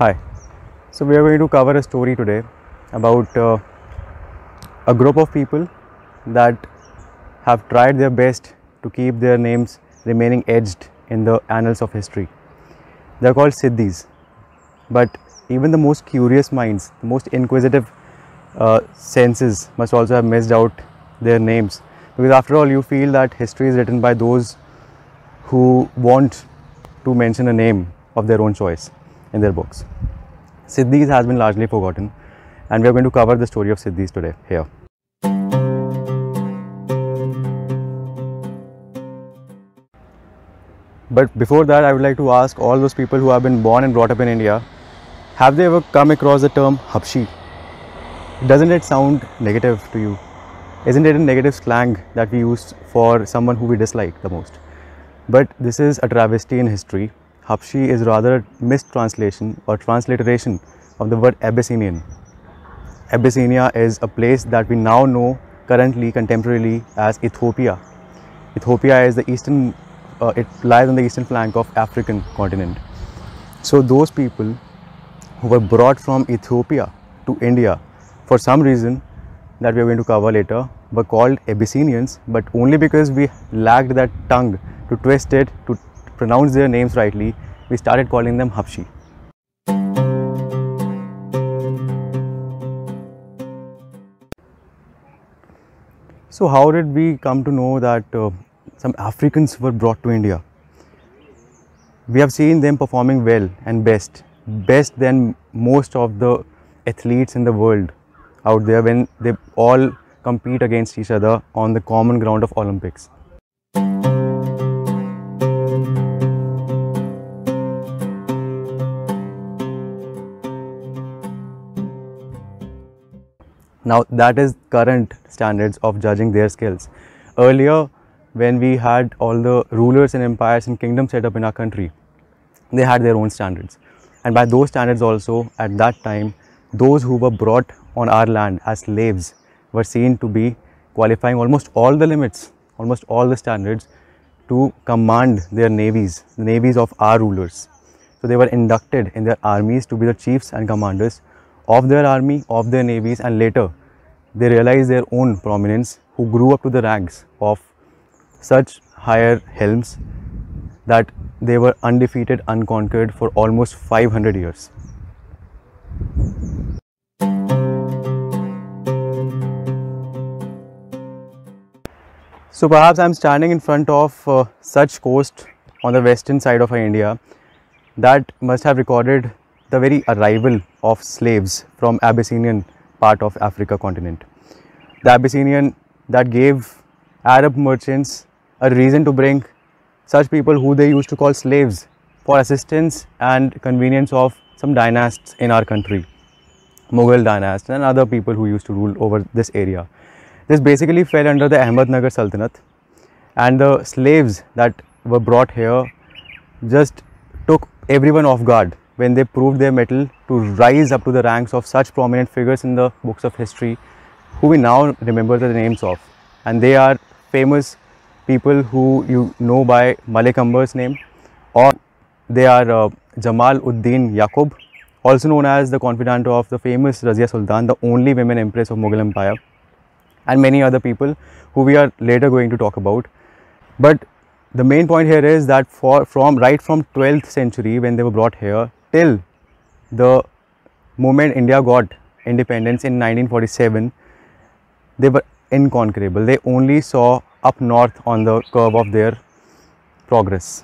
Hi. So we are going to cover a story today about a group of people that have tried their best to keep their names remaining etched in the annals of history. They are called Siddis. But even the most curious minds, the most inquisitive senses must also have missed out their names, because after all you feel that history is written by those who want to mention a name of their own choice in their books. Siddis has been largely forgotten, and we are going to cover the story of Siddis today here. But before that, I would like to ask all those people who have been born and brought up in India, have they ever come across the term Habshi? Doesn't it sound negative to you? Isn't it a negative slang that we use for someone who we dislike the most? But this is a travesty in history. Habshi is rather a mistranslation or transliteration of the word Abyssinian. Abyssinia is a place that we now know currently, contemporarily, as Ethiopia. Ethiopia is the eastern, it lies on the eastern flank of African continent. So those people who were brought from Ethiopia to India for some reason that we are going to cover later were called Abyssinians, but only because we lacked that tongue to twist it, to pronounce their names rightly, we started calling them Habshi. So how did we come to know that some Africans were brought to India? We have seen them performing well and best than most of the athletes in the world out there when they all compete against each other on the common ground of Olympics. Now that is current standards of judging their skills. Earlier, when we had all the rulers and empires and kingdoms set up in our country, they had their own standards. And by those standards also, at that time, those who were brought on our land as slaves were seen to be qualifying almost all the limits, almost all the standards to command their navies, the navies of our rulers. So they were inducted in their armies to be the chiefs and commanders of their army, of their navies, and later they realized their own prominence, who grew up to the ranks of such higher helms that they were undefeated, unconquered for almost 500 years. So perhaps I am standing in front of such coast on the western side of India that must have recorded the very arrival of slaves from Abyssinian part of Africa continent. The Abyssinian that gave Arab merchants a reason to bring such people who they used to call slaves for assistance and convenience of some dynasts in our country, Mughal dynasty and other people who used to rule over this area. This basically fell under the Ahmednagar Sultanate, and the slaves that were brought here just took everyone off guard when they proved their mettle to rise up to the ranks of such prominent figures in the books of history who we now remember the names of. And they are famous people who you know by Malik Ambar's name, or they are Jamal Uddin Yaqub, also known as the confidant of the famous Razia Sultan, the only women empress of Mughal Empire, and many other people who we are later going to talk about. But the main point here is that right from 12th century when they were brought here till the moment India got independence in 1947, they were inconquerable. They only saw up north on the curve of their progress.